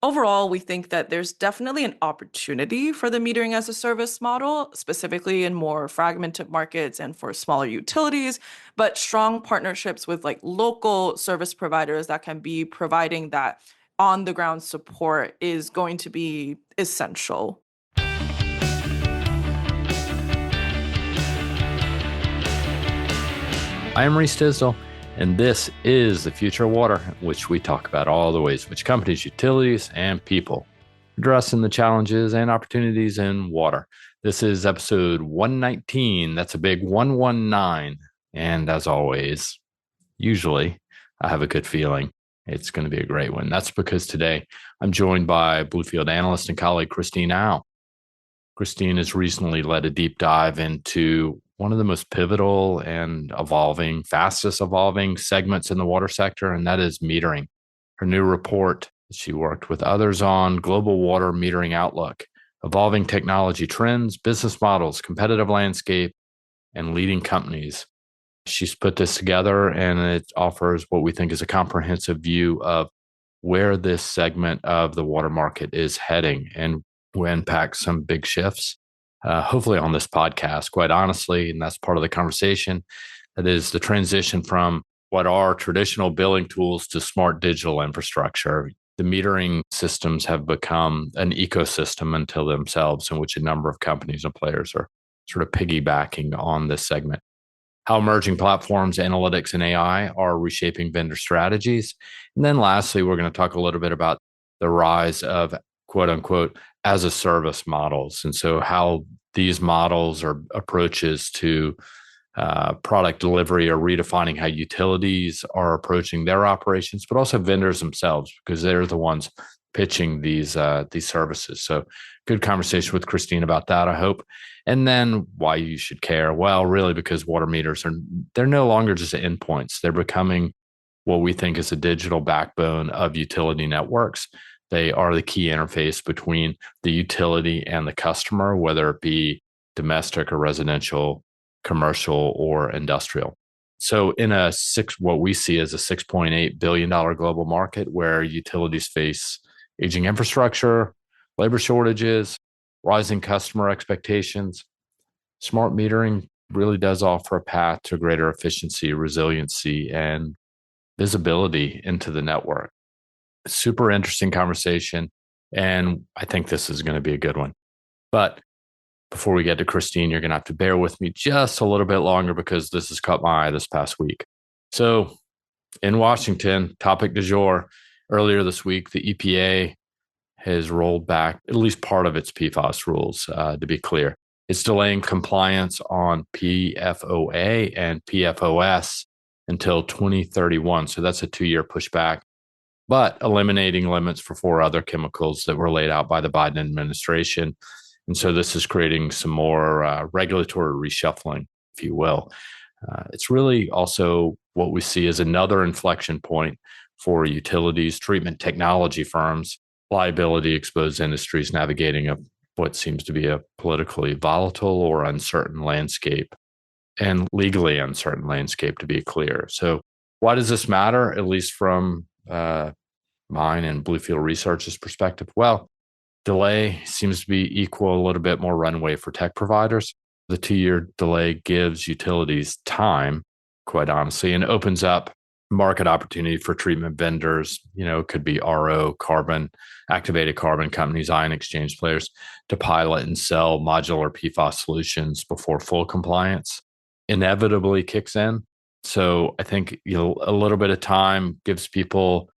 Overall, we think that there's definitely an opportunity for the metering as a service model, specifically in more fragmented markets and for smaller utilities, but strong partnerships with like local service providers that can be providing that on the ground support is going to be essential. I am Reese Tisdall, and this is The Future of Water, in which we talk about all the ways which companies, utilities, and people addressing the challenges and opportunities in water. This is episode 119. That's a big 119. And as always, usually I have a good feeling it's going to be a great one. That's because today I'm joined by Bluefield analyst and colleague Christine Au. Christine has recently led a deep dive into one of the most pivotal and fastest evolving segments in the water sector, and that is metering. Her new report that she worked with others on, Global Water Metering Outlook, Evolving Technology Trends, Business Models, Competitive Landscape, and Leading Companies. She's put this together, and it offers what we think is a comprehensive view of where this segment of the water market is heading, and we unpack some big shifts, hopefully on this podcast, quite honestly, and that's part of the conversation. That is the transition from what are traditional billing tools to smart digital infrastructure. The metering systems have become an ecosystem unto themselves in which a number of companies and players are sort of piggybacking on this segment. How emerging platforms, analytics, and AI are reshaping vendor strategies. And then lastly, we're going to talk a little bit about the rise of quote unquote as a service models. And so how these models or approaches to product delivery are redefining how utilities are approaching their operations, but also vendors themselves, because they're the ones pitching these services. So good conversation with Christine about that, I hope. And then why you should care. Well, really, because water meters they're no longer just endpoints. They're becoming what we think is a digital backbone of utility networks. They are the key interface between the utility and the customer, whether it be domestic or residential, commercial or industrial. So in what we see as a $6.8 billion global market where utilities face aging infrastructure, labor shortages, rising customer expectations, smart metering really does offer a path to greater efficiency, resiliency, and visibility into the network. Super interesting conversation, and I think this is going to be a good one. But before we get to Christine, you're going to have to bear with me just a little bit longer because this has caught my eye this past week. So in Washington, topic du jour, earlier this week, the EPA has rolled back at least part of its PFAS rules, to be clear. It's delaying compliance on PFOA and PFOS until 2031. So that's a 2-year pushback, but eliminating limits for 4 other chemicals that were laid out by the Biden administration. And so this is creating some more regulatory reshuffling, if you will. It's really also what we see as another inflection point for utilities, treatment technology firms, liability exposed industries navigating what seems to be a politically volatile or uncertain landscape, and legally uncertain landscape, to be clear. So why does this matter, at least from mine and Bluefield Research's perspective? Well, delay seems to be equal a little bit more runway for tech providers. The 2-year delay gives utilities time, quite honestly, and opens up market opportunity for treatment vendors. It could be RO, activated carbon companies, ion exchange players, to pilot and sell modular PFAS solutions before full compliance inevitably kicks in. So I think a little bit of time gives people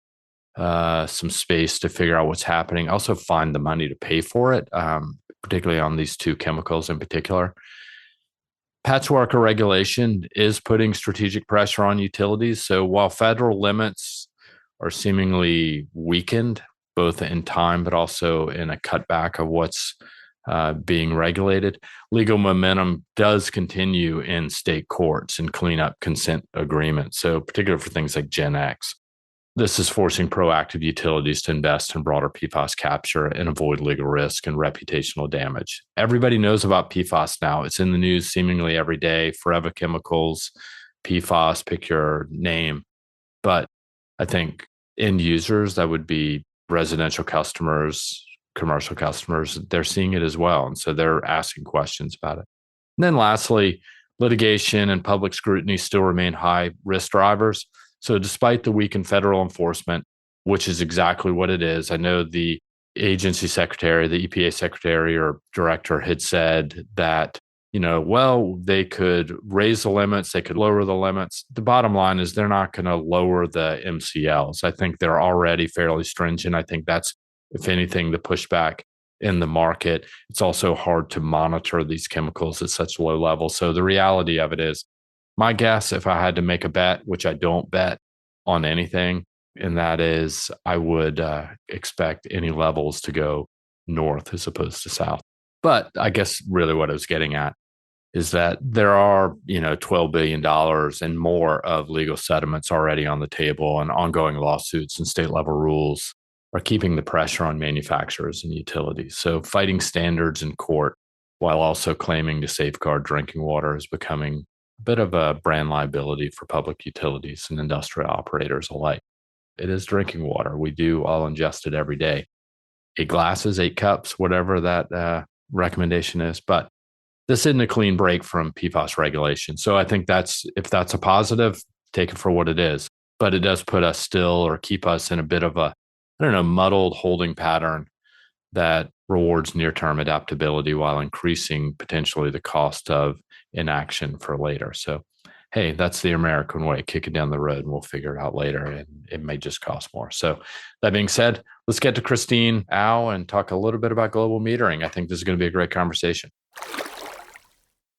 some space to figure out what's happening. Also find the money to pay for it, particularly on these 2 chemicals in particular. Patchwork of regulation is putting strategic pressure on utilities. So while federal limits are seemingly weakened, both in time, but also in a cutback of what's being regulated, legal momentum does continue in state courts and cleanup consent agreements. So particularly for things like Gen X. This is forcing proactive utilities to invest in broader PFAS capture and avoid legal risk and reputational damage. Everybody knows about PFAS now. It's in the news seemingly every day. Forever Chemicals, PFAS, pick your name. But I think end users, that would be residential customers, commercial customers, they're seeing it as well. And so they're asking questions about it. And then lastly, litigation and public scrutiny still remain high risk drivers. So despite the weakened federal enforcement, which is exactly what it is, I know the agency secretary, the EPA secretary or director had said that, well, they could raise the limits, they could lower the limits. The bottom line is they're not going to lower the MCLs. I think they're already fairly stringent. I think that's, if anything, the pushback in the market. It's also hard to monitor these chemicals at such low levels. So the reality of it is, my guess, if I had to make a bet, which I don't bet on anything, and that is I would expect any levels to go north as opposed to south. But I guess really what I was getting at is that there are, $12 billion and more of legal settlements already on the table, and ongoing lawsuits and state level rules are keeping the pressure on manufacturers and utilities. So fighting standards in court while also claiming to safeguard drinking water is becoming a bit of a brand liability for public utilities and industrial operators alike. It is drinking water. We do all ingest it every day. 8 glasses, 8 cups, whatever that recommendation is. But this isn't a clean break from PFAS regulation. So I think if that's a positive, take it for what it is. But it does put us still, or keep us in a bit of a, I don't know, muddled holding pattern that rewards near-term adaptability while increasing potentially the cost of inaction for later. So, hey, that's the American way. Kick it down the road and we'll figure it out later. And it may just cost more. So that being said, let's get to Christine Au and talk a little bit about global metering. I think this is going to be a great conversation.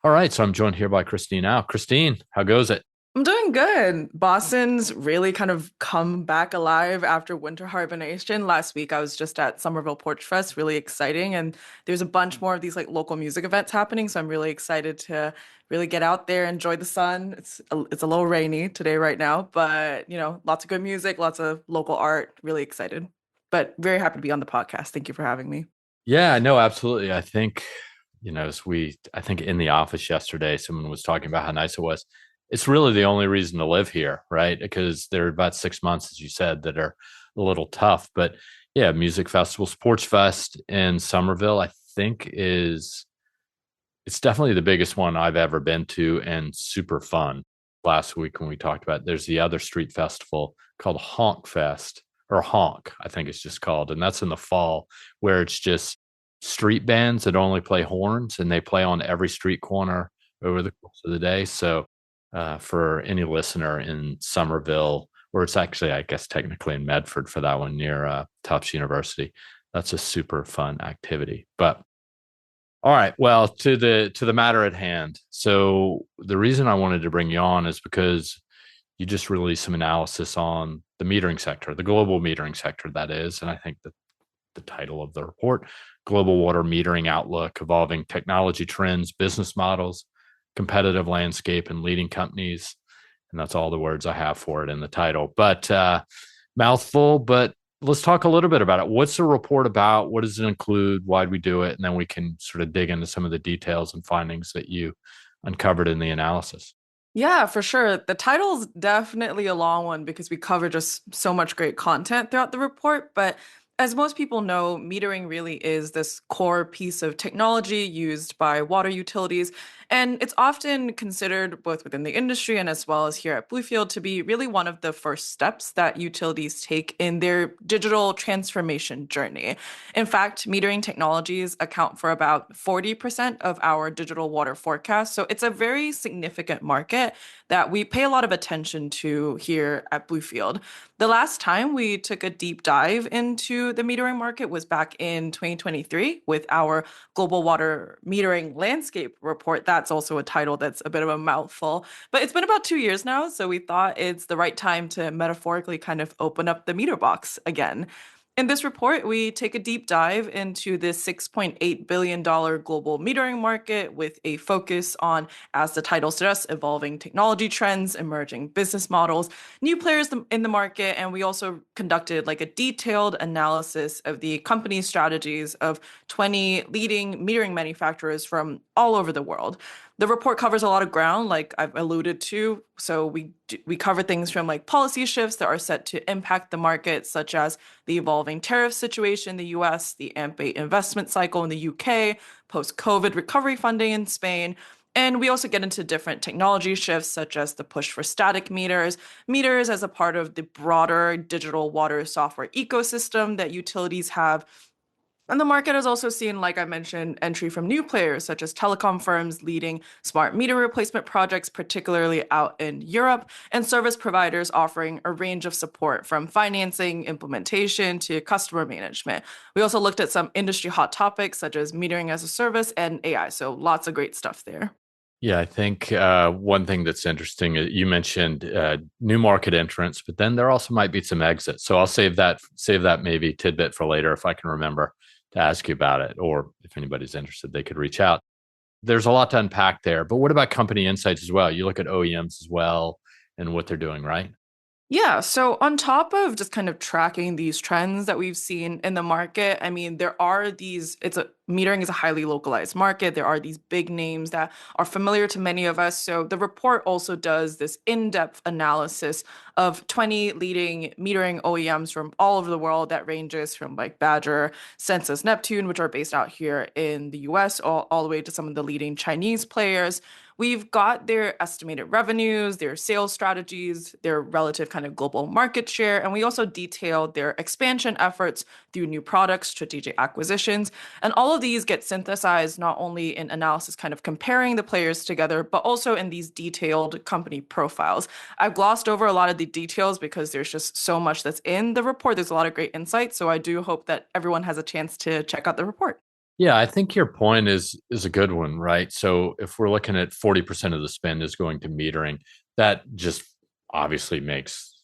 All right. So I'm joined here by Christine Au. Christine, how goes it? I'm doing good. Boston's really kind of come back alive after winter hibernation. Last week, I was just at Somerville Porch Fest, really exciting. And there's a bunch more of these like local music events happening. So I'm really excited to really get out there, enjoy the sun. It's a little rainy today right now, but lots of good music, lots of local art. Really excited, but very happy to be on the podcast. Thank you for having me. Yeah, no, absolutely. I think, I think in the office yesterday, someone was talking about how nice it was. It's really the only reason to live here, right? Because there are about 6 months, as you said, that are a little tough. But yeah, music festival, Sports Fest in Somerville, I think it's definitely the biggest one I've ever been to and super fun. Last week when we talked about it, there's the other street festival called Honk Fest, or Honk, I think it's just called. And that's in the fall, where it's just street bands that only play horns, and they play on every street corner over the course of the day. So for any listener in Somerville, or it's actually, I guess, technically in Medford for that one, near Tufts University, that's a super fun activity. But all right. Well, to the matter at hand. So the reason I wanted to bring you on is because you just released some analysis on the metering sector, the global metering sector, that is. And I think that the title of the report, Global Water Metering Outlook, Evolving Technology Trends, Business Models, Competitive Landscape, and Leading Companies. And that's all the words I have for it in the title. But mouthful, but let's talk a little bit about it. What's the report about? What does it include? Why do we do it? And then we can sort of dig into some of the details and findings that you uncovered in the analysis. Yeah, for sure. The title's definitely a long one because we cover just so much great content throughout the report. But as most people know, metering really is this core piece of technology used by water utilities. And it's often considered, both within the industry and as well as here at Bluefield, to be really one of the first steps that utilities take in their digital transformation journey. In fact, metering technologies account for about 40% of our digital water forecast. So it's a very significant market that we pay a lot of attention to here at Bluefield. The last time we took a deep dive into the metering market was back in 2023 with our Global Water Metering Landscape report. That's also a title that's a bit of a mouthful, but it's been about 2 years now. So we thought it's the right time to metaphorically kind of open up the meter box again. In this report, we take a deep dive into the $6.8 billion global metering market with a focus on, as the title suggests, evolving technology trends, emerging business models, new players in the market, and we also conducted like a detailed analysis of the company strategies of 20 leading metering manufacturers from all over the world. The report covers a lot of ground, like I've alluded to. So we cover things from like policy shifts that are set to impact the market, such as the evolving tariff situation in the US, the AMP8 investment cycle in the UK, post-COVID recovery funding in Spain. And we also get into different technology shifts, such as the push for static meters, meters as a part of the broader digital water software ecosystem that utilities have. And the market has also seen, like I mentioned, entry from new players such as telecom firms leading smart meter replacement projects, particularly out in Europe, and service providers offering a range of support from financing, implementation to customer management. We also looked at some industry hot topics such as metering as a service and AI. So lots of great stuff there. Yeah, I think one thing that's interesting, you mentioned new market entrants, but then there also might be some exits. So I'll save that maybe tidbit for later if I can remember to ask you about it, or if anybody's interested, they could reach out. There's a lot to unpack there, but what about company insights as well? You look at OEMs as well and what they're doing, right? Yeah, so on top of just kind of tracking these trends that we've seen in the market, I mean, there are these, it's a metering is a highly localized market. There are these big names that are familiar to many of us. So the report also does this in-depth analysis of 20 leading metering OEMs from all over the world that ranges from like Badger, Census, Neptune, which are based out here in the US, all the way to some of the leading Chinese players. We've got their estimated revenues, their sales strategies, their relative kind of global market share, and we also detailed their expansion efforts through new products, strategic acquisitions. And all of these get synthesized not only in analysis, kind of comparing the players together, but also in these detailed company profiles. I've glossed over a lot of the details because there's just so much that's in the report. There's a lot of great insights. So I do hope that everyone has a chance to check out the report. Yeah, I think your point is a good one, right? So if we're looking at 40% of the spend is going to metering, that just obviously makes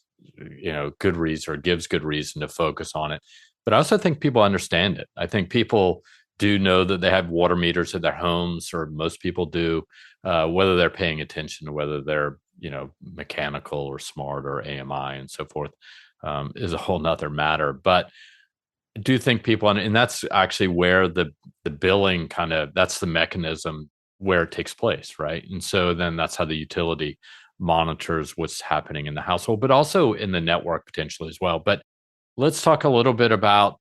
good reason or gives good reason to focus on it. But I also think people understand it. I think people do know that they have water meters at their homes, or most people do, whether they're paying attention to whether they're mechanical or smart or AMI and so forth, is a whole nother matter. But do think people, and that's actually where the billing kind of, that's the mechanism where it takes place, right? And so then that's how the utility monitors what's happening in the household, but also in the network potentially as well. But let's talk a little bit about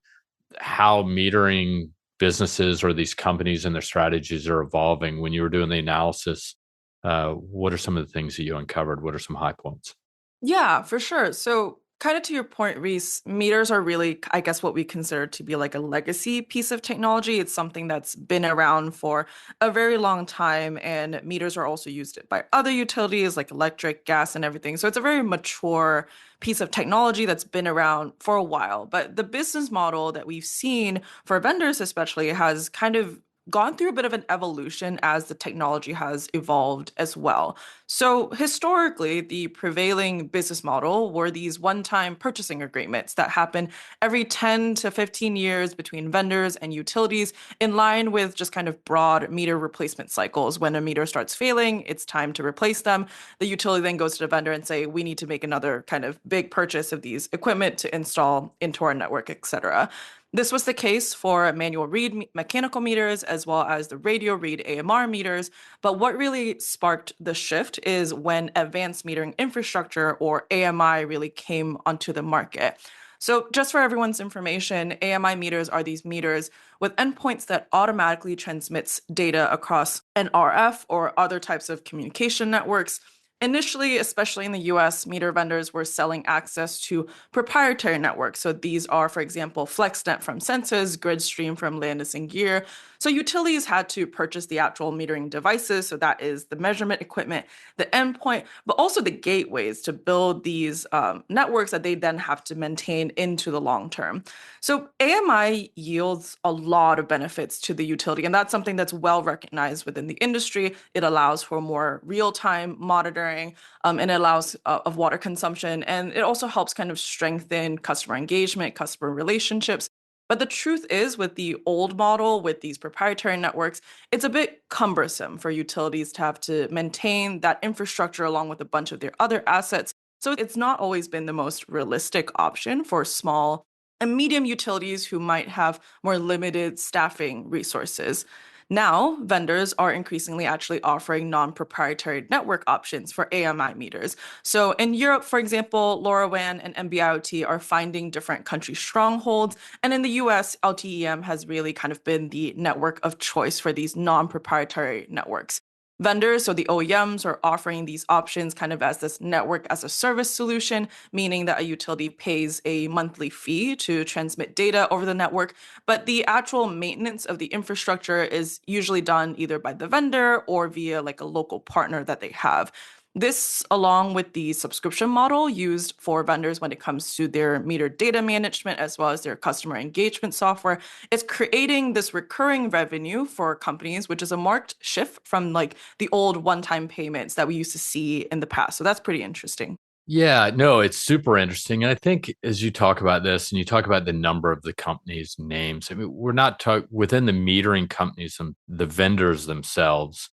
how metering businesses or these companies and their strategies are evolving. When you were doing the analysis, what are some of the things that you uncovered? What are some high points? Yeah, for sure. So, kind of to your point, Reese, meters are really, I guess, what we consider to be like a legacy piece of technology. It's something that's been around for a very long time, and meters are also used by other utilities like electric, gas, and everything. So, it's a very mature piece of technology that's been around for a while. But the business model that we've seen for vendors, especially, has kind of gone through a bit of an evolution as the technology has evolved as well. So, historically, the prevailing business model were these one time purchasing agreements that happen every 10 to 15 years between vendors and utilities, in line with just kind of broad meter replacement cycles. When a meter starts failing, it's time to replace them. The utility then goes to the vendor and say, we need to make another kind of big purchase of these equipment to install into our network, etc. This was the case for manual read mechanical meters as well as the radio read AMR meters. But what really sparked the shift is when advanced metering infrastructure, or AMI, really came onto the market. So, just for everyone's information, AMI meters are these meters with endpoints that automatically transmits data across an RF or other types of communication networks. Initially, especially in the US, meter vendors were selling access to proprietary networks. So these are, for example, FlexNet from Census, Gridstream from Landis and Gear. So utilities had to purchase the actual metering devices. So that is the measurement equipment, the endpoint, but also the gateways to build these networks that they then have to maintain into the long term. So AMI yields a lot of benefits to the utility, and that's something that's well recognized within the industry. It allows for more real-time monitoring, and it allows of water consumption, and it also helps kind of strengthen customer engagement, customer relationships. But the truth is, with the old model, with these proprietary networks, it's a bit cumbersome for utilities to have to maintain that infrastructure along with a bunch of their other assets. So it's not always been the most realistic option for small and medium utilities who might have more limited staffing resources. Now, vendors are increasingly actually offering non-proprietary network options for AMI meters. So in Europe, for example, LoRaWAN and NB-IoT are finding different country strongholds. And in the US, LTE-M has really kind of been the network of choice for these non-proprietary networks. Vendors, so the OEMs, are offering these options kind of as this network as a service solution, meaning that a utility pays a monthly fee to transmit data over the network, but the actual maintenance of the infrastructure is usually done either by the vendor or via like a local partner that they have. This, along with the subscription model used for vendors when it comes to their meter data management as well as their customer engagement software, is creating this recurring revenue for companies, which is a marked shift from like the old one-time payments that we used to see in the past. So that's pretty interesting. Yeah, no, it's super interesting. And I think as you talk about this and you talk about the number of the companies' names, I mean, we're not talking within the metering companies and the vendors themselves,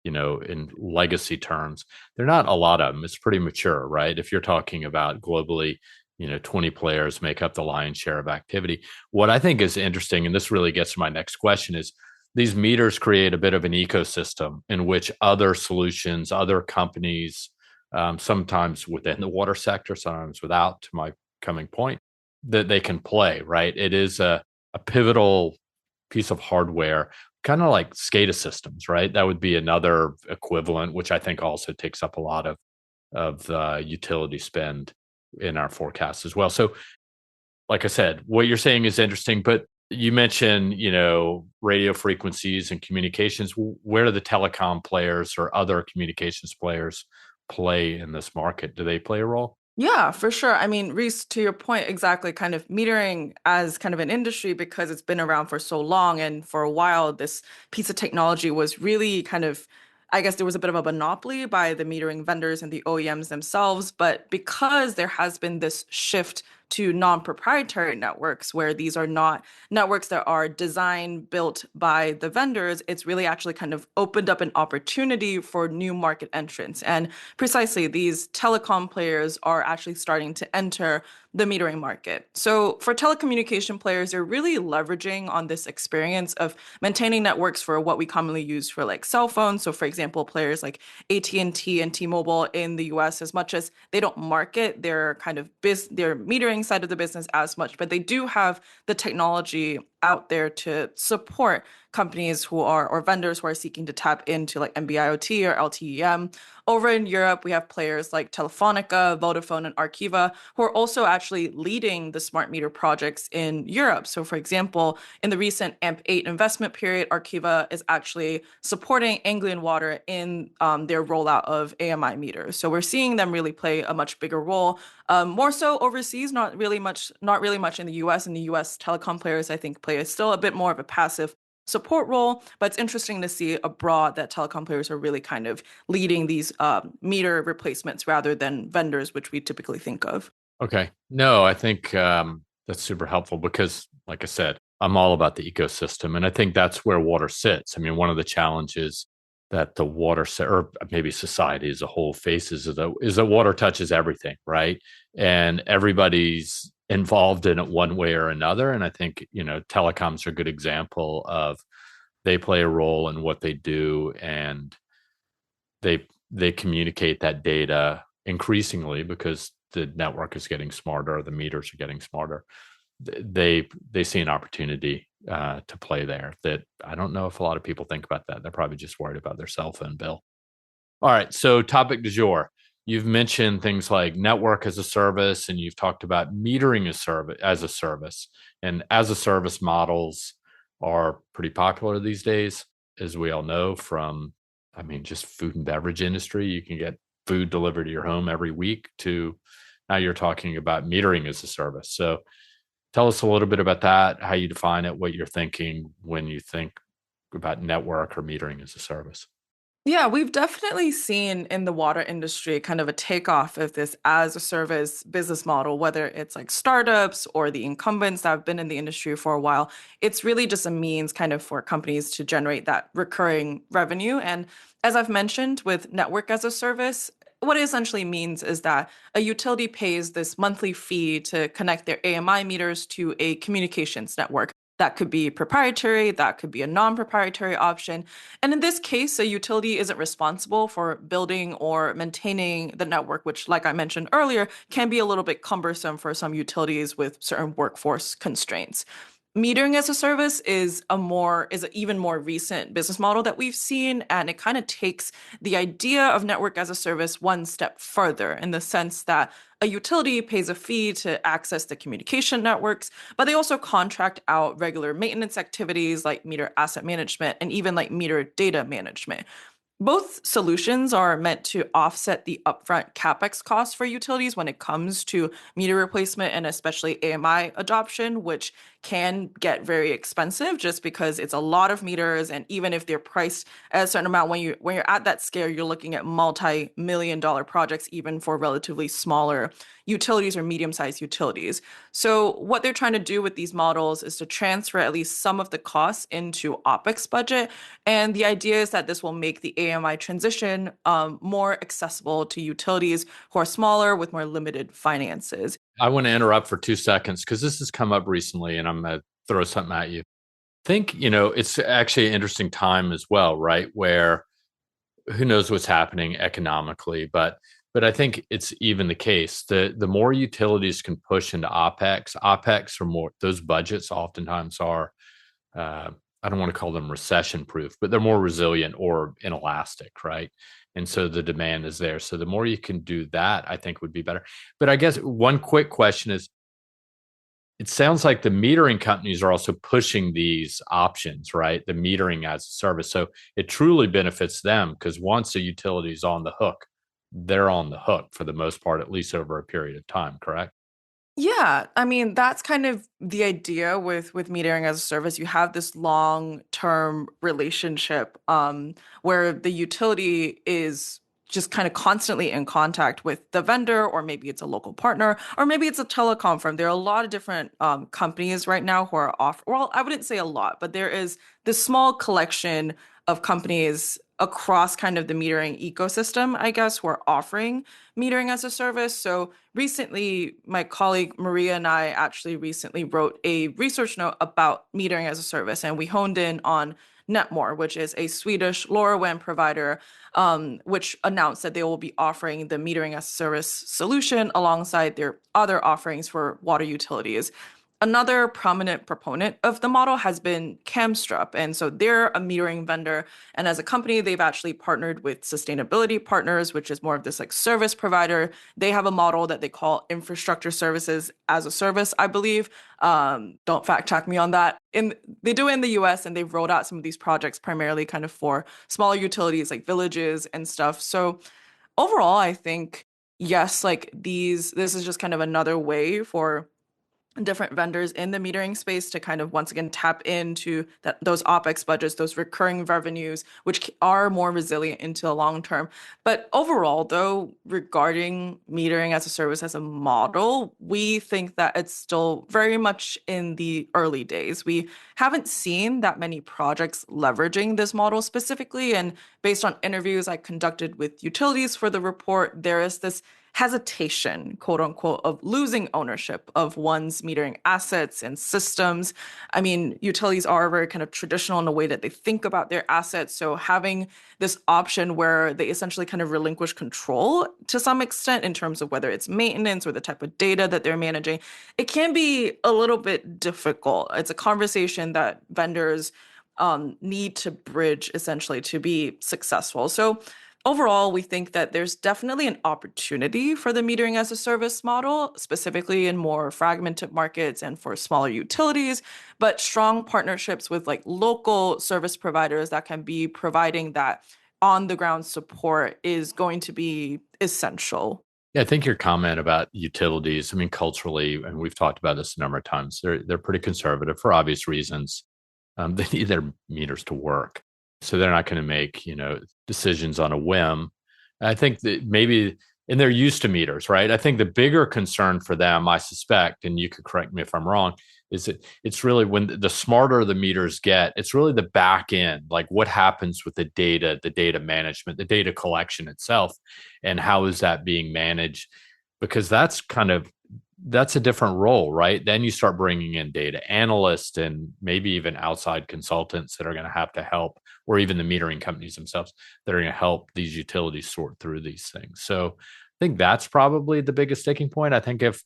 in legacy terms, they're not a lot of them. It's pretty mature, right? If you're talking about globally, 20 players make up the lion's share of activity. What I think is interesting, and this really gets to my next question, is these meters create a bit of an ecosystem in which other solutions, other companies, sometimes within the water sector, sometimes without, to my coming point, that they can play, right? It is a pivotal piece of hardware, kind of like SCADA systems, right? That would be another equivalent, which I think also takes up a lot of the utility spend in our forecast as well. So, like I said, what you're saying is interesting, but you mentioned, radio frequencies and communications. Where do the telecom players or other communications players play in this market? Do they play a role? Yeah, for sure. I mean, Reese, to your point, exactly, kind of metering as kind of an industry because it's been around for so long. And for a while, this piece of technology was really kind of, I guess there was a bit of a monopoly by the metering vendors and the OEMs themselves. But because there has been this shift to non-proprietary networks, where these are not networks that are designed, built by the vendors, it's really actually kind of opened up an opportunity for new market entrants. And precisely, these telecom players are actually starting to enter the metering market. So for telecommunication players, they're really leveraging on this experience of maintaining networks for what we commonly use for like cell phones. So for example, players like AT&T and T-Mobile in the US, as much as they don't market their kind of their metering side of the business as much, but they do have the technology out there to support companies who are or vendors who are seeking to tap into like NB-IoT or LTE-M. Over in Europe, we have players like Telefonica, Vodafone, and Arqiva who are also actually leading the smart meter projects in Europe. So, for example, in the recent AMP8 investment period, Arqiva is actually supporting Anglian Water in their rollout of AMI meters. So we're seeing them really play a much bigger role, more so overseas, not really much in the U.S. In the U.S., telecom players, I think, play still a bit more of a passive support role, but it's interesting to see abroad that telecom players are really kind of leading these meter replacements rather than vendors, which we typically think of. Okay. No, I think that's super helpful because, like I said, I'm all about the ecosystem. And I think that's where water sits. I mean, one of the challenges that the or maybe society as a whole faces is that water touches everything, right? And everybody's involved in it one way or another. And I think, telecoms are a good example of they play a role in what they do and they communicate that data increasingly because the network is getting smarter, the meters are getting smarter. They see an opportunity to play there that I don't know if a lot of people think about that. They're probably just worried about their cell phone bill. All right, so topic du jour. You've mentioned things like network as a service, and you've talked about metering as a service, and as a service models are pretty popular these days, as we all know from, I mean, just food and beverage industry. You can get food delivered to your home every week to now you're talking about metering as a service. So tell us a little bit about that, how you define it, what you're thinking when you think about network or metering as a service. Yeah, we've definitely seen in the water industry kind of a takeoff of this as a service business model, whether it's like startups or the incumbents that have been in the industry for a while. It's really just a means kind of for companies to generate that recurring revenue. And as I've mentioned with network as a service, what it essentially means is that a utility pays this monthly fee to connect their AMI meters to a communications network. That could be proprietary, that could be a non-proprietary option. And in this case, a utility isn't responsible for building or maintaining the network, which, like I mentioned earlier, can be a little bit cumbersome for some utilities with certain workforce constraints. Metering as a service is an even more recent business model that we've seen, and it kind of takes the idea of network as a service one step further in the sense that a utility pays a fee to access the communication networks, but they also contract out regular maintenance activities like meter asset management and even like meter data management. Both solutions are meant to offset the upfront CapEx costs for utilities when it comes to meter replacement and especially AMI adoption, which can get very expensive just because it's a lot of meters. And even if they're priced at a certain amount, when you're at that scale, you're looking at multi-million dollar projects, even for relatively smaller utilities or medium-sized utilities. So what they're trying to do with these models is to transfer at least some of the costs into OpEx budget. And the idea is that this will make the AMI transition more accessible to utilities who are smaller with more limited finances. I want to interrupt for 2 seconds because this has come up recently and I'm going to throw something at you. Think, it's actually an interesting time as well, right? Where who knows what's happening economically, but I think it's even the case. The more utilities can push into OpEx or more, those budgets oftentimes are I don't want to call them recession proof, but they're more resilient or inelastic, right? And so the demand is there. So the more you can do that, I think would be better. But I guess one quick question is, it sounds like the metering companies are also pushing these options, right? The metering as a service. So it truly benefits them because once a utility is on the hook, they're on the hook for the most part, at least over a period of time, correct? Yeah, I mean, that's kind of the idea with metering as a service. You have this long-term relationship where the utility is just kind of constantly in contact with the vendor, or maybe it's a local partner, or maybe it's a telecom firm. There are a lot of different companies right now who are well, I wouldn't say a lot, but there is this small collection of companies across kind of the metering ecosystem, I guess, who are offering metering as a service. So recently, my colleague Maria and I actually recently wrote a research note about metering as a service, and we honed in on Netmore, which is a Swedish LoRaWAN provider, which announced that they will be offering the metering as a service solution alongside their other offerings for water utilities. Another prominent proponent of the model has been Camstrup. And so they're a metering vendor. And as a company, they've actually partnered with Sustainability Partners, which is more of this like service provider. They have a model that they call infrastructure services as a service, I believe. Don't fact check me on that. They do it in the US, and they've rolled out some of these projects primarily kind of for smaller utilities like villages and stuff. So overall, I think, yes, this is just kind of another way for different vendors in the metering space to kind of once again tap into those OpEx budgets, those recurring revenues, which are more resilient into the long term. But overall, though, regarding metering as a service as a model, we think that it's still very much in the early days. We haven't seen that many projects leveraging this model specifically. And based on interviews I conducted with utilities for the report, there is this hesitation, quote unquote, of losing ownership of one's metering assets and systems. I mean, utilities are very kind of traditional in the way that they think about their assets. So having this option where they essentially kind of relinquish control to some extent in terms of whether it's maintenance or the type of data that they're managing, it can be a little bit difficult. It's a conversation that vendors need to bridge essentially to be successful. So overall, we think that there's definitely an opportunity for the metering as a service model, specifically in more fragmented markets and for smaller utilities, but strong partnerships with like local service providers that can be providing that on the ground support is going to be essential. Yeah, I think your comment about utilities, I mean, culturally, and we've talked about this a number of times, they're pretty conservative for obvious reasons. They need their meters to work. So they're not going to make, decisions on a whim. I think that maybe, and they're used to meters, right? I think the bigger concern for them, I suspect, and you could correct me if I'm wrong, is that it's really when the smarter the meters get, it's really the back end, like what happens with the data management, the data collection itself, and how is that being managed? Because that's kind of that's a different role, right? Then you start bringing in data analysts and maybe even outside consultants that are going to help, or even the metering companies themselves that are going to help these utilities sort through these things. So I think that's probably the biggest sticking point. I think if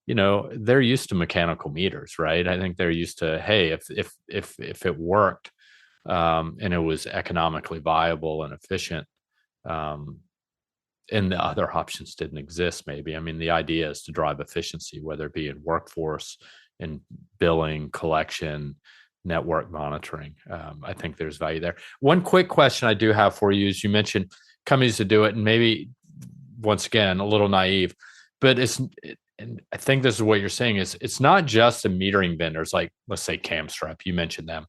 they're used to mechanical meters, right? I think they're used to, hey, if it worked, and it was economically viable and efficient, um, and the other options didn't exist, maybe. I mean, the idea is to drive efficiency, whether it be in workforce, in billing, collection, network monitoring. I think there's value there. One quick question I do have for you is, you mentioned companies to do it, and maybe once again a little naive, but and I think this is what you're saying, is it's not just the metering vendors, like let's say Camstrap, you mentioned them.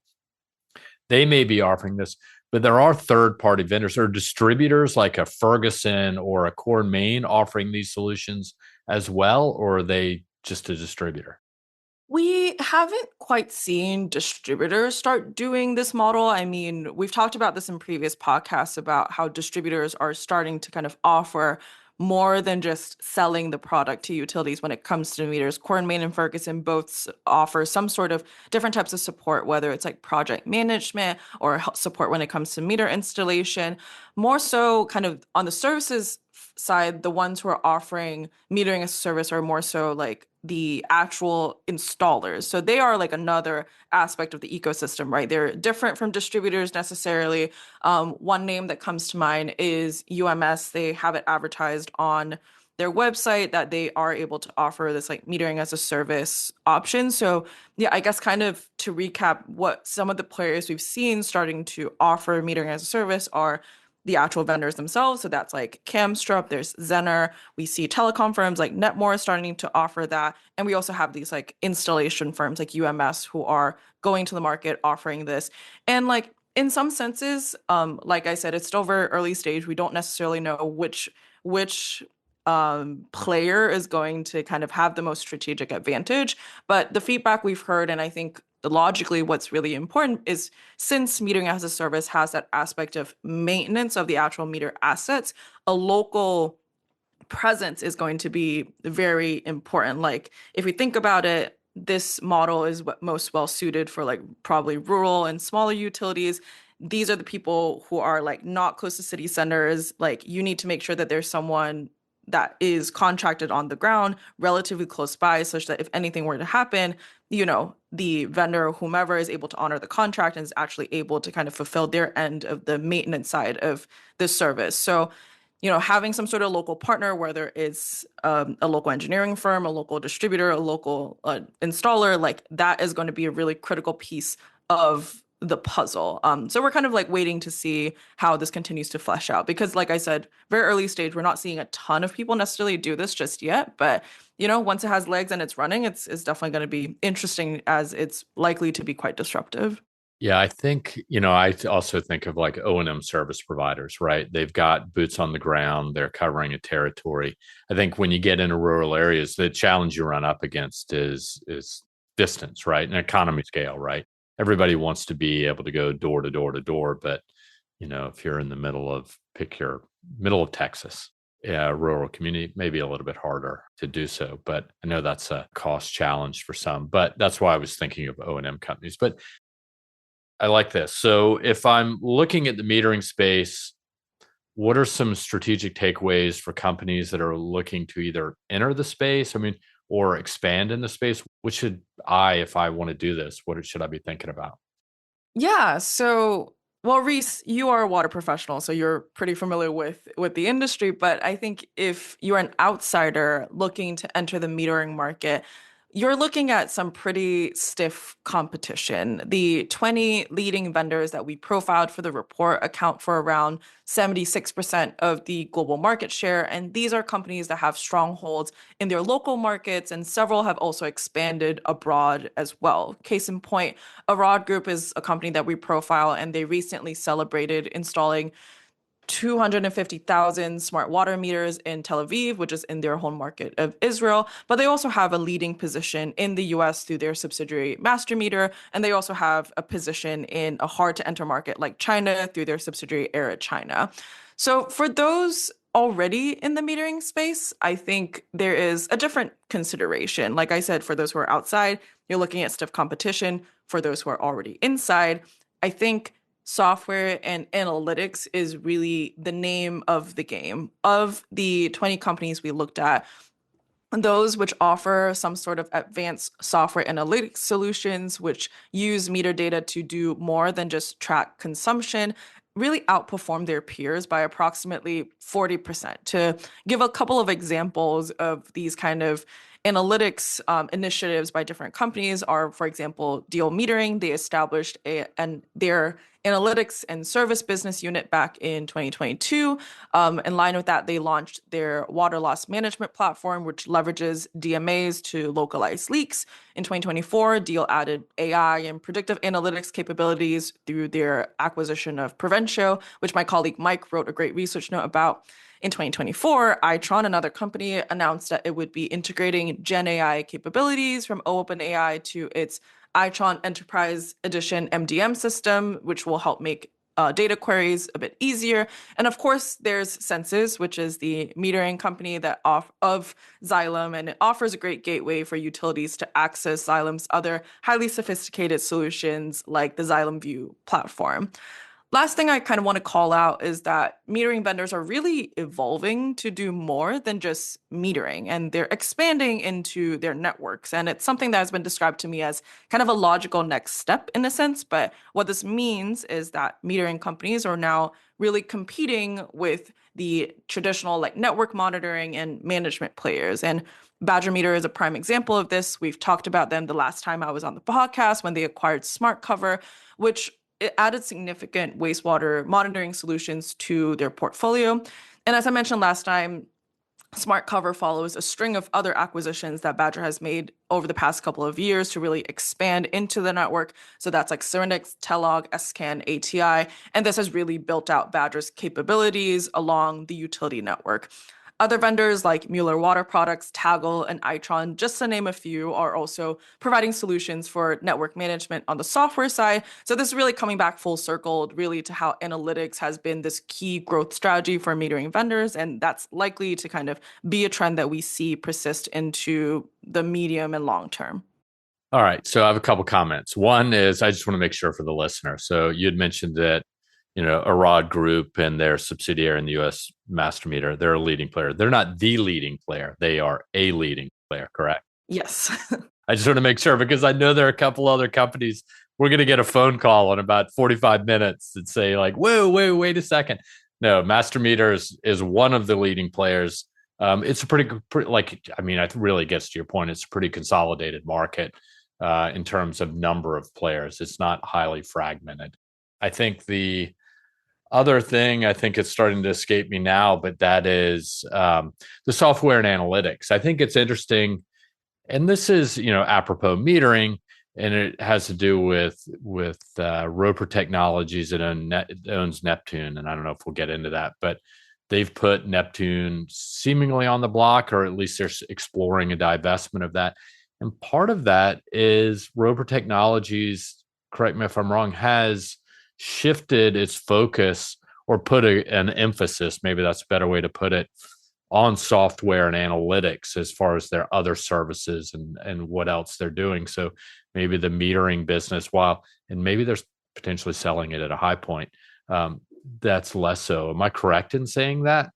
They may be offering this, but there are third party vendors or distributors like a Ferguson or a Core Main offering these solutions as well, or are they just a distributor? We haven't quite seen distributors start doing this model. I mean, we've talked about this in previous podcasts about how distributors are starting to kind of offer more than just selling the product to utilities when it comes to meters. Core & Main and Ferguson both offer some sort of different types of support, whether it's like project management or support when it comes to meter installation. More so, kind of on the services side, the ones who are offering metering as a service are more so like the actual installers. So they are like another aspect of the ecosystem, right? They're different from distributors necessarily. One name that comes to mind is UMS. They have it advertised on their website that they are able to offer this like metering as a service option. So yeah, I guess kind of to recap, what some of the players we've seen starting to offer metering as a service are the actual vendors themselves. So that's like Camstrup, there's Zener. We see telecom firms like Netmore starting to offer that. And we also have these like installation firms like UMS who are going to the market offering this. And like in some senses, like I said, it's still very early stage. We don't necessarily know which player is going to kind of have the most strategic advantage. But the feedback we've heard, and I think logically what's really important is, since metering as a service has that aspect of maintenance of the actual meter assets, a local presence is going to be very important. Like if we think about it, this model is what most well suited for like probably rural and smaller utilities. These are the people who are like not close to city centers. Like you need to make sure that there's someone that is contracted on the ground relatively close by, such that if anything were to happen, the vendor or whomever is able to honor the contract and is actually able to kind of fulfill their end of the maintenance side of the service. So having some sort of local partner, whether it's a local engineering firm, a local distributor, a local installer, like that is going to be a really critical piece of the puzzle. So we're kind of like waiting to see how this continues to flesh out because, like I said, very early stage, we're not seeing a ton of people necessarily do this just yet. But once it has legs and it's running, it's definitely going to be interesting as it's likely to be quite disruptive. Yeah, I think, I also think of like O&M service providers, right? They've got boots on the ground, they're covering a territory. I think when you get into rural areas, the challenge you run up against is distance, right? And economy scale, right? Everybody wants to be able to go door to door to door, but if you're in the pick your middle of Texas, yeah, rural community, maybe a little bit harder to do so. But I know that's a cost challenge for some, but that's why I was thinking of O&M companies. But I like this. So if I'm looking at the metering space, what are some strategic takeaways for companies that are looking to either enter the space, or expand in the space? What should if I want to do this, what should I be thinking about? Yeah, so well, Reese, you are a water professional, so you're pretty familiar with the industry, but I think if you're an outsider looking to enter the metering market, you're looking at some pretty stiff competition. The 20 leading vendors that we profiled for the report account for around 76% of the global market share, and these are companies that have strongholds in their local markets, and several have also expanded abroad as well. Case in point, Arad Group is a company that we profile, and they recently celebrated installing 250,000 smart water meters in Tel Aviv, which is in their home market of Israel. But they also have a leading position in the US through their subsidiary Master Meter. And they also have a position in a hard to enter market like China through their subsidiary Air China. So for those already in the metering space, I think there is a different consideration. Like I said, for those who are outside, you're looking at stiff competition. For those who are already inside, I think software and analytics is really the name of the game. Of the 20 companies we looked at, those which offer some sort of advanced software analytics solutions, which use meter data to do more than just track consumption, really outperform their peers by approximately 40%. To give a couple of examples of these kind of analytics initiatives by different companies are, for example, Deal Metering. They established their analytics and service business unit back in 2022. In line with that, they launched their water loss management platform, which leverages DMAs to localize leaks. In 2024, Deal added AI and predictive analytics capabilities through their acquisition of Preventio, which my colleague Mike wrote a great research note about. In 2024, Itron, another company, announced that it would be integrating Gen AI capabilities from OpenAI to its Itron Enterprise Edition MDM system, which will help make data queries a bit easier. And of course, there's Sensis, which is the metering company of Xylem, and it offers a great gateway for utilities to access Xylem's other highly sophisticated solutions like the Xylem View platform. Last thing I kind of want to call out is that metering vendors are really evolving to do more than just metering, and they're expanding into their networks. And it's something that has been described to me as kind of a logical next step in a sense. But what this means is that metering companies are now really competing with the traditional like network monitoring and management players. And Badger Meter is a prime example of this. We've talked about them the last time I was on the podcast when they acquired SmartCover, which it added significant wastewater monitoring solutions to their portfolio. And as I mentioned last time, SmartCover follows a string of other acquisitions that Badger has made over the past couple of years to really expand into the network. So that's like Syrinix, Telog, SCAN, ATI, and this has really built out Badger's capabilities along the utility network. Other vendors like Mueller Water Products, Taggle, and Itron, just to name a few, are also providing solutions for network management on the software side. So this is really coming back full circle, really to how analytics has been this key growth strategy for metering vendors, and that's likely to kind of be a trend that we see persist into the medium and long term. All right. So I have a couple comments. One is I just want to make sure for the listener. So you had mentioned that, Arad Group and their subsidiary in the US Master Meter, they're a leading player. They're not the leading player. They are a leading player, correct? Yes. I just want to make sure because I know there are a couple other companies. We're going to get a phone call in about 45 minutes and say like, whoa, wait a second. No, Master Meter is one of the leading players. It's a pretty like, I mean, it really gets to your point. It's a pretty consolidated market in terms of number of players. It's not highly fragmented. I think the other thing, I think it's starting to escape me now, but that is the software and analytics. I think it's interesting, and this is apropos metering, and it has to do with Roper Technologies that owns Neptune, and I don't know if we'll get into that, but they've put Neptune seemingly on the block, or at least they're exploring a divestment of that. And part of that is Roper Technologies, correct me if I'm wrong, has shifted its focus or put an emphasis, maybe that's a better way to put it, on software and analytics as far as their other services and what else they're doing. So maybe the metering business, and maybe there's potentially selling it at a high point, that's less so. Am I correct in saying that?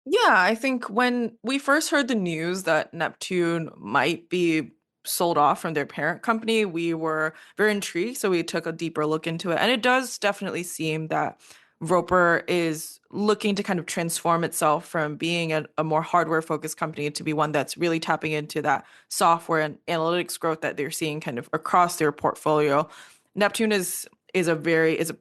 Yeah, I think when we first heard the news that Neptune might be sold off from their parent company, we were very intrigued. So we took a deeper look into it. And it does definitely seem that Roper is looking to kind of transform itself from being a more hardware focused company to be one that's really tapping into that software and analytics growth that they're seeing kind of across their portfolio. Neptune is a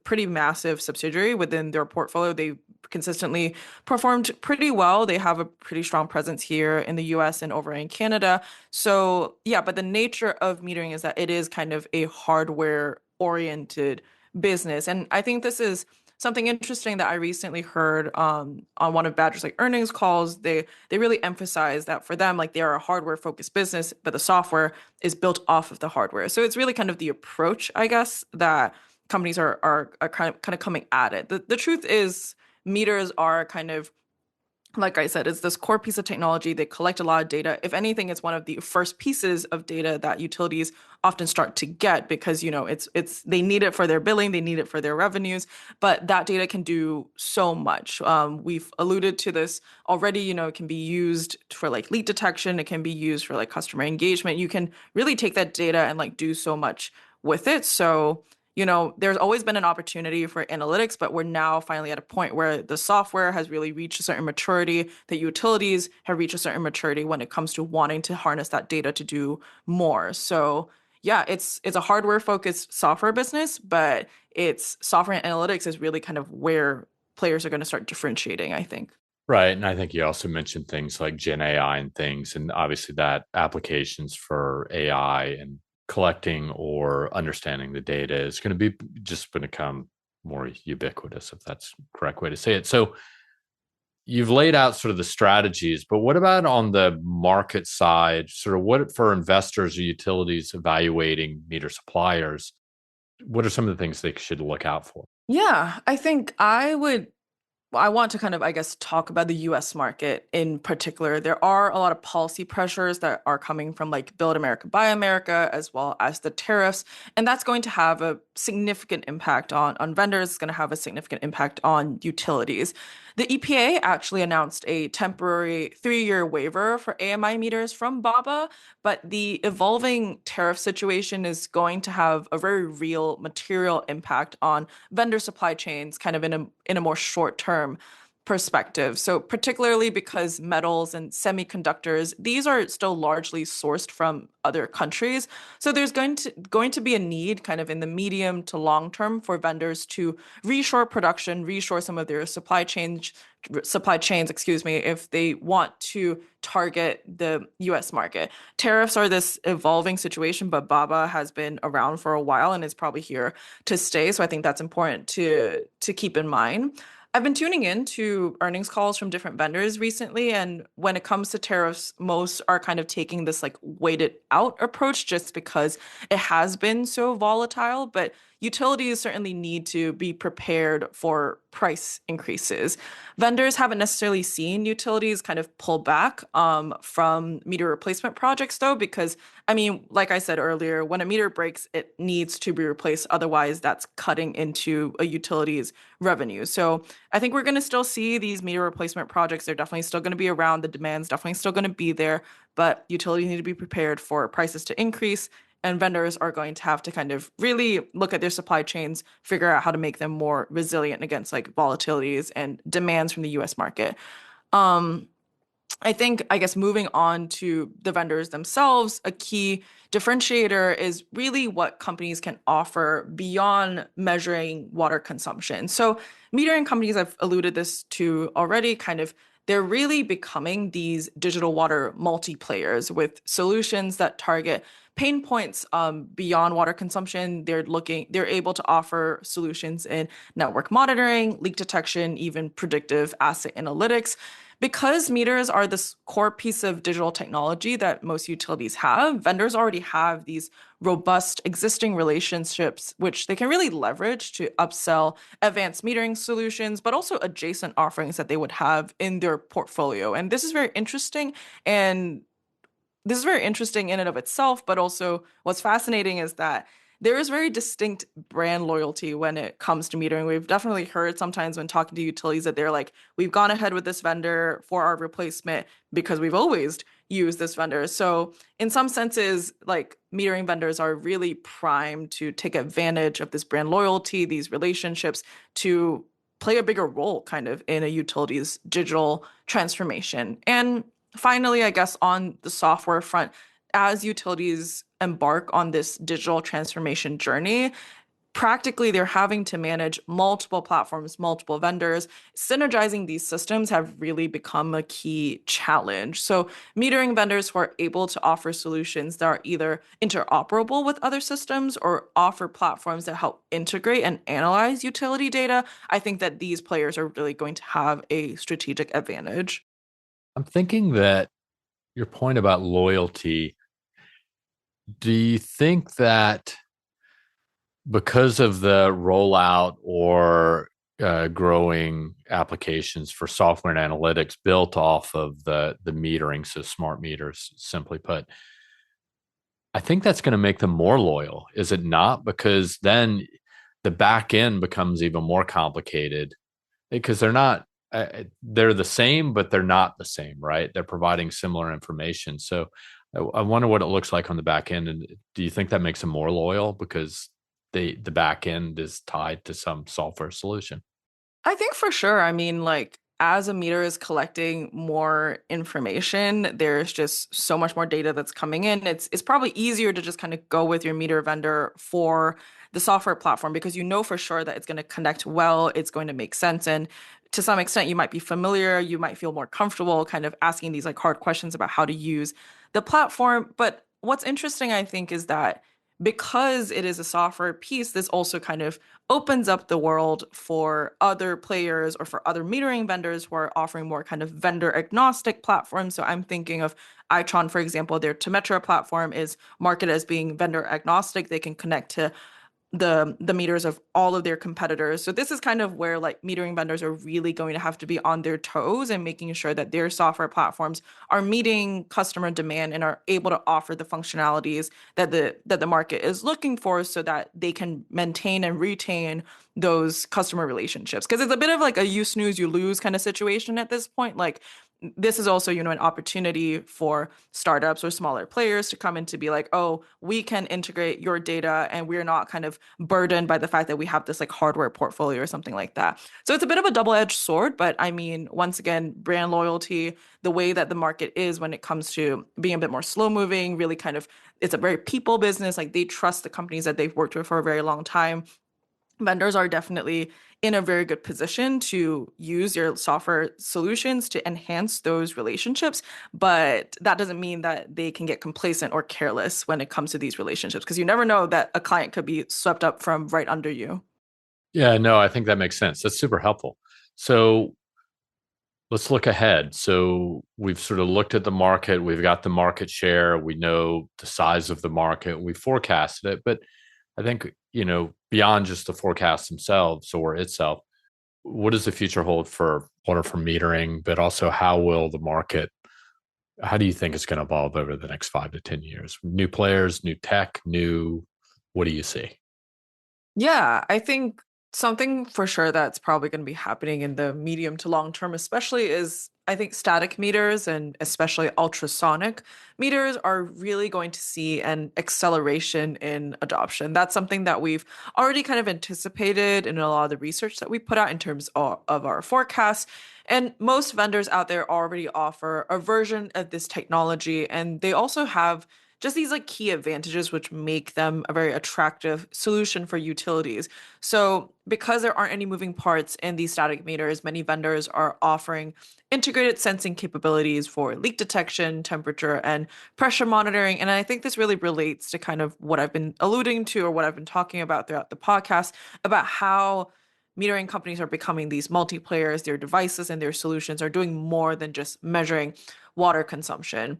pretty massive subsidiary within their portfolio. They consistently performed pretty well. They have a pretty strong presence here in the US and over in Canada. So, yeah, but the nature of metering is that it is kind of a hardware oriented business. And I think this is something interesting that I recently heard on one of Badger's like earnings calls. They really emphasize that for them, like they are a hardware focused business, but the software is built off of the hardware. So it's really kind of the approach, I guess, that companies are kind of coming at it. The truth is meters are kind of like I said, is this core piece of technology. They collect a lot of data. If anything, it's one of the first pieces of data that utilities often start to get because, it's they need it for their billing, they need it for their revenues, but that data can do so much. We've alluded to this already, it can be used for like leak detection, it can be used for like customer engagement. You can really take that data and like do so much with it. So there's always been an opportunity for analytics, but we're now finally at a point where the software has really reached a certain maturity, that utilities have reached a certain maturity when it comes to wanting to harness that data to do more. So yeah, it's a hardware focused software business, but it's software and analytics is really kind of where players are going to start differentiating, I think. Right. And I think you also mentioned things like Gen AI and things, and obviously that applications for AI and collecting or understanding the data is going to be just going to become more ubiquitous, if that's the correct way to say it. So you've laid out sort of the strategies, but what about on the market side? Sort of what for investors or utilities evaluating meter suppliers? What are some of the things they should look out for? Yeah, I think I want to kind of, I guess, talk about the US market in particular. There are a lot of policy pressures that are coming from like Build America, Buy America, as well as the tariffs. And that's going to have a significant impact on vendors. It's going to have a significant impact on utilities. The EPA actually announced a temporary 3-year waiver for AMI meters from BABA, but the evolving tariff situation is going to have a very real material impact on vendor supply chains kind of in a more short-term perspective. So particularly because metals and semiconductors, these are still largely sourced from other countries. So there's going to be a need kind of in the medium to long term for vendors to reshore production, reshore some of their supply chains, excuse me, if they want to target the US market. Tariffs are this evolving situation, but BABA has been around for a while and is probably here to stay. So I think that's important to keep in mind. I've been tuning in to earnings calls from different vendors recently, and when it comes to tariffs, most are kind of taking this like waited out approach just because it has been so volatile. But utilities certainly need to be prepared for price increases. Vendors haven't necessarily seen utilities kind of pull back from meter replacement projects, though, because I mean, like I said earlier, when a meter breaks, it needs to be replaced. Otherwise, that's cutting into a utility's revenue. So I think we're going to still see these meter replacement projects. They're definitely still going to be around. The demand's definitely still going to be there, but utilities need to be prepared for prices to increase. And vendors are going to have to kind of really look at their supply chains, figure out how to make them more resilient against like volatilities and demands from the US market. Um, I think, I guess, moving on to the vendors themselves, a key differentiator is really what companies can offer beyond measuring water consumption. So, metering companies, I've alluded this to already, kind of, they're really becoming these digital water multiplayers with solutions that target pain points beyond water consumption. They're able to offer solutions in network monitoring, leak detection, even predictive asset analytics. Because meters are this core piece of digital technology that most utilities have, vendors already have these robust existing relationships, which they can really leverage to upsell advanced metering solutions, but also adjacent offerings that they would have in their portfolio. And and this is very interesting in and of itself, but also what's fascinating is that there is very distinct brand loyalty when it comes to metering. We've definitely heard sometimes when talking to utilities that they're like, we've gone ahead with this vendor for our replacement because we've always used this vendor. So, in some senses, like metering vendors are really primed to take advantage of this brand loyalty, these relationships to play a bigger role kind of in a utility's digital transformation. And finally, I guess on the software front, as utilities embark on this digital transformation journey, practically they're having to manage multiple platforms, multiple vendors. Synergizing these systems have really become a key challenge. So, metering vendors who are able to offer solutions that are either interoperable with other systems or offer platforms that help integrate and analyze utility data, I think that these players are really going to have a strategic advantage. I'm thinking that your point about loyalty, do you think that because of the rollout or growing applications for software and analytics built off of the metering, so smart meters, simply put. I think that's going to make them more loyal, is it not? Because then the back end becomes even more complicated because they're the same, but they're not the same, right? They're providing similar information. So I wonder what it looks like on the back end. And do you think that makes them more loyal because the back end is tied to some software solution? I think for sure. I mean, like, as a meter is collecting more information, there's just so much more data that's coming in. It's probably easier to just kind of go with your meter vendor for the software platform because you know for sure that it's going to connect well, it's going to make sense. And to some extent, you might be familiar, you might feel more comfortable kind of asking these like hard questions about how to use the platform. But what's interesting, I think, is that because it is a software piece, this also kind of opens up the world for other players or for other metering vendors who are offering more kind of vendor agnostic platforms. So I'm thinking of Itron, for example, their Temetra platform is marketed as being vendor agnostic. They can connect to the meters of all of their competitors. So this is kind of where like metering vendors are really going to have to be on their toes and making sure that their software platforms are meeting customer demand and are able to offer the functionalities that the market is looking for so that they can maintain and retain those customer relationships. Because it's a bit of like a you snooze, you lose kind of situation at this point. Like this is also, an opportunity for startups or smaller players to come in to be like, oh, we can integrate your data and we're not kind of burdened by the fact that we have this like hardware portfolio or something like that. So it's a bit of a double-edged sword, but I mean, once again, brand loyalty, the way that the market is when it comes to being a bit more slow moving, really kind of, it's a very people business. Like they trust the companies that they've worked with for a very long time. Vendors are definitely in a very good position to use your software solutions to enhance those relationships, but that doesn't mean that they can get complacent or careless when it comes to these relationships because you never know that a client could be swept up from right under you. Yeah, no, I think that makes sense. That's super helpful. So let's look ahead. So we've sort of looked at the market, we've got the market share, we know the size of the market, we forecasted it, but I think, beyond just the forecasts themselves or itself, what does the future hold for water for metering, but also how do you think it's going to evolve over the next 5 to 10 years? New players, new tech, what do you see? Yeah, I think something for sure that's probably going to be happening in the medium to long term, especially is I think static meters and especially ultrasonic meters are really going to see an acceleration in adoption. That's something that we've already kind of anticipated in a lot of the research that we put out in terms of our forecasts. And most vendors out there already offer a version of this technology, and they also have just these like key advantages which make them a very attractive solution for utilities. So, because there aren't any moving parts in these static meters, many vendors are offering integrated sensing capabilities for leak detection, temperature, and pressure monitoring. And I think this really relates to kind of what I've been alluding to or what I've been talking about throughout the podcast about how metering companies are becoming these multiplayers, their devices and their solutions are doing more than just measuring water consumption.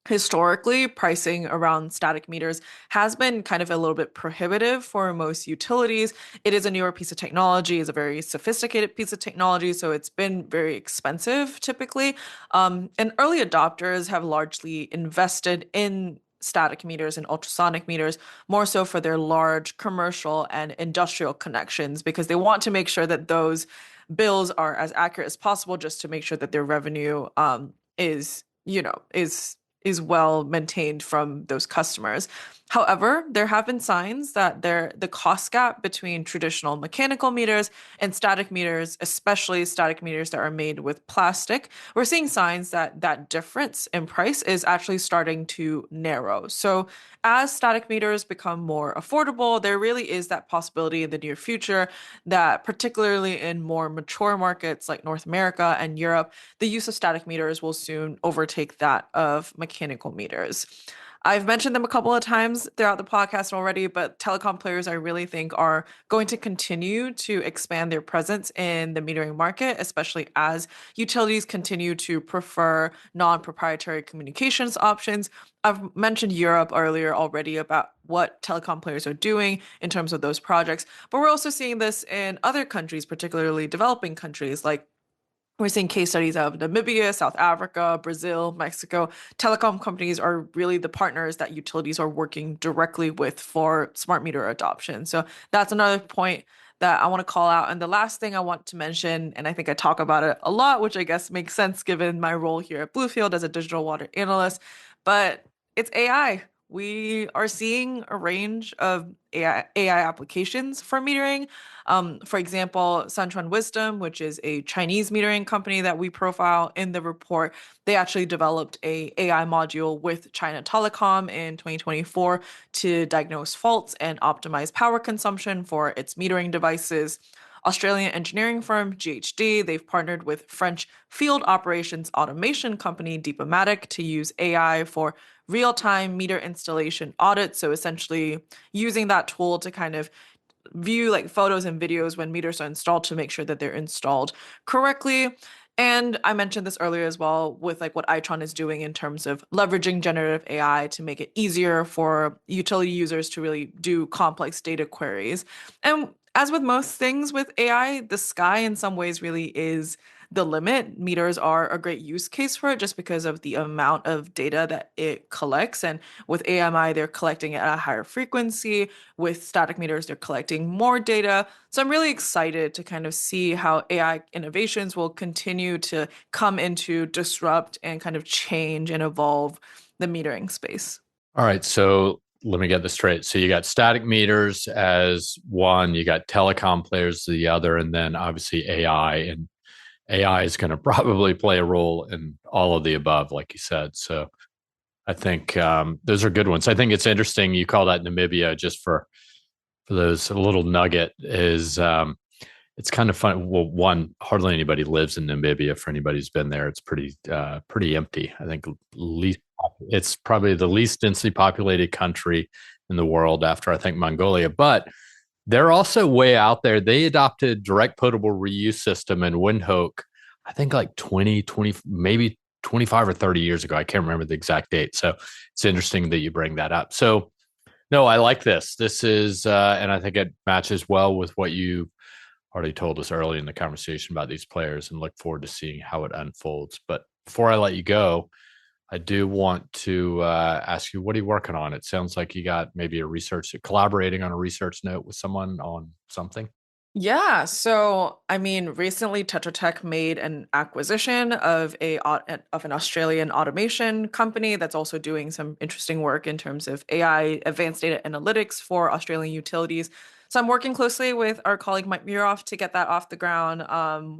Historically, pricing around static meters has been kind of a little bit prohibitive for most utilities. It is a newer piece of technology, it's a very sophisticated piece of technology, so it's been very expensive typically. And early adopters have largely invested in static meters and ultrasonic meters more so for their large commercial and industrial connections because they want to make sure that those bills are as accurate as possible just to make sure that their revenue is well maintained from those customers. However, there have been signs that the cost gap between traditional mechanical meters and static meters, especially static meters that are made with plastic, we're seeing signs that that difference in price is actually starting to narrow. So, as static meters become more affordable, there really is that possibility in the near future that, particularly in more mature markets like North America and Europe, the use of static meters will soon overtake that of mechanical meters. I've mentioned them a couple of times throughout the podcast already, but telecom players I really think are going to continue to expand their presence in the metering market, especially as utilities continue to prefer non-proprietary communications options. I've mentioned Europe earlier already about what telecom players are doing in terms of those projects, but we're also seeing this in other countries, particularly developing countries like we're seeing case studies of Namibia, South Africa, Brazil, Mexico. Telecom companies are really the partners that utilities are working directly with for smart meter adoption. So that's another point that I want to call out. And the last thing I want to mention, and I think I talk about it a lot, which I guess makes sense given my role here at Bluefield as a digital water analyst, but it's AI. We are seeing a range of AI applications for metering. For example, Sanchuan Wisdom, which is a Chinese metering company that we profile in the report, they actually developed a AI module with China Telecom in 2024 to diagnose faults and optimize power consumption for its metering devices. Australian engineering firm GHD, they've partnered with French field operations automation company Deepomatic to use AI for real-time meter installation audits. So essentially using that tool to kind of view like photos and videos when meters are installed to make sure that they're installed correctly. And I mentioned this earlier as well with like what Itron is doing in terms of leveraging generative AI to make it easier for utility users to really do complex data queries. And as with most things with AI, the sky in some ways really is the limit. Meters are a great use case for it just because of the amount of data that it collects. And with AMI, they're collecting it at a higher frequency. With static meters, they're collecting more data. So I'm really excited to kind of see how AI innovations will continue to come into disrupt and kind of change and evolve the metering space. All right. So let me get this straight. So you got static meters as one, you got telecom players the other, and then obviously AI. And AI is going to probably play a role in all of the above, like you said. So I think those are good ones. I think it's interesting you call that Namibia just for those a little nugget is it's kind of fun. Well, one, hardly anybody lives in Namibia. For anybody who's been there, it's pretty empty. I think least it's probably the least densely populated country in the world after I think Mongolia, but they're also way out there. They adopted direct potable reuse system in Windhoek, I think like 20, maybe 25 or 30 years ago. I can't remember the exact date. So it's interesting that you bring that up. So no, I like this. This is, and I think it matches well with what you already told us early in the conversation about these players and look forward to seeing how it unfolds. But before I let you go, I do want to ask you, what are you working on? It sounds like you got maybe collaborating on a research note with someone on something. Yeah, so I mean, recently Tetra Tech made an acquisition of of an Australian automation company that's also doing some interesting work in terms of AI, advanced data analytics for Australian utilities. So I'm working closely with our colleague Mike Muroff to get that off the ground,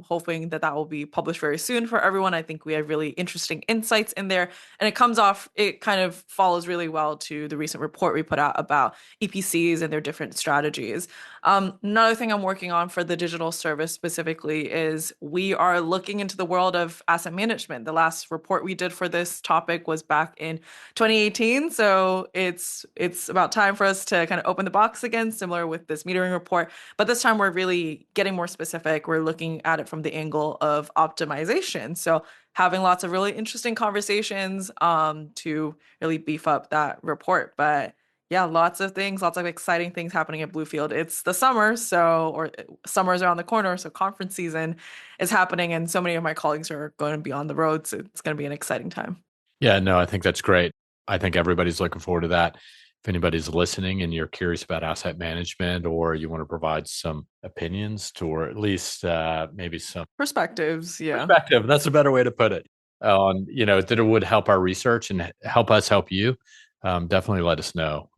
hoping that that will be published very soon for everyone. I think we have really interesting insights in there, and it kind of follows really well to the recent report we put out about EPCs and their different strategies. Another thing I'm working on for the digital service specifically is we are looking into the world of asset management. The last report we did for this topic was back in 2018, so it's about time for us to kind of open the box again, similar with this metering report. But this time we're really getting more specific. We're looking at it from the angle of optimization. So having lots of really interesting conversations to really beef up that report. But yeah, lots of things, lots of exciting things happening at Bluefield. It's the summer, or summer's around the corner, so conference season is happening, and so many of my colleagues are going to be on the road, so it's going to be an exciting time. Yeah, no, I think that's great. I think everybody's looking forward to that. If anybody's listening and you're curious about asset management or you want to provide some opinions to, or at least maybe some Perspectives, yeah. perspective, that's a better way to put it, on, that it would help our research and help us help you, definitely let us know.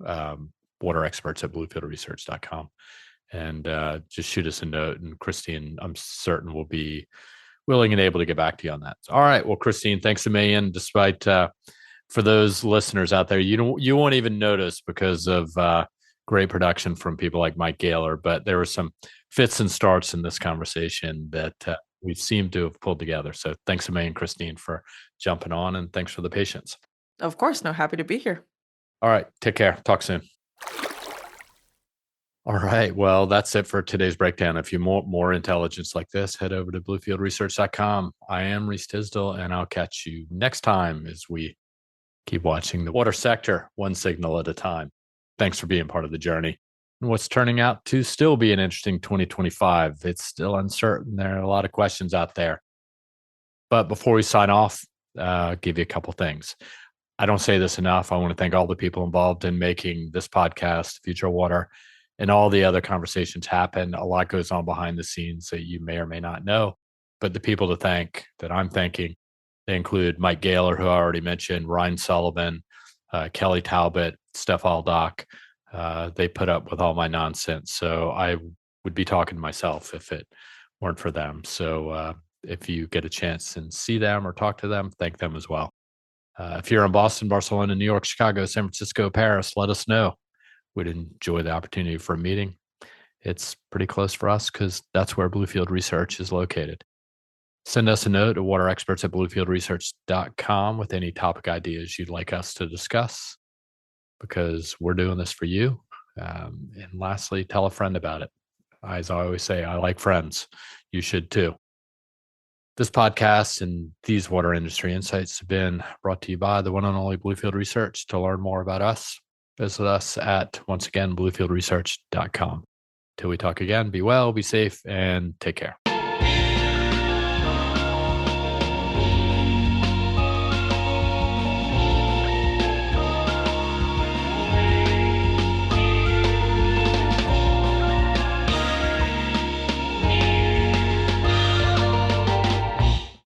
Water experts at bluefieldresearch.com. And just shoot us a note. And Christine, I'm certain will be willing and able to get back to you on that. All right. Well, Christine, thanks a million. Despite for those listeners out there, you won't even notice because of great production from people like Mike Gaylor, but there were some fits and starts in this conversation that we seem to have pulled together. So thanks a million, Christine, for jumping on, and thanks for the patience. Of course, no, happy to be here. All right. Take care. Talk soon. All right. Well, that's it for today's breakdown. If you want more intelligence like this, head over to bluefieldresearch.com. I am Reese Tisdale, and I'll catch you next time as we keep watching the water sector one signal at a time. Thanks for being part of the journey. And what's turning out to still be an interesting 2025. It's still uncertain. There are a lot of questions out there. But before we sign off, give you a couple things. I don't say this enough. I want to thank all the people involved in making this podcast, Future Water, and all the other conversations happen. A lot goes on behind the scenes that you may or may not know. But the people to thank that I'm thanking, they include Mike Gaylor, who I already mentioned, Ryan Sullivan, Kelly Talbot, Steph Aldock. They put up with all my nonsense. So I would be talking to myself if it weren't for them. So if you get a chance and see them or talk to them, thank them as well. If you're in Boston, Barcelona, New York, Chicago, San Francisco, Paris, let us know. We'd enjoy the opportunity for a meeting. It's pretty close for us because that's where Bluefield Research is located. Send us a note at waterexperts@bluefieldresearch.com with any topic ideas you'd like us to discuss, because we're doing this for you. And lastly, tell a friend about it. As I always say, I like friends. You should too. This podcast and these water industry insights have been brought to you by the one and only Bluefield Research. To learn more about us, visit us at, once again, bluefieldresearch.com. Till we talk again, be well, be safe, and take care.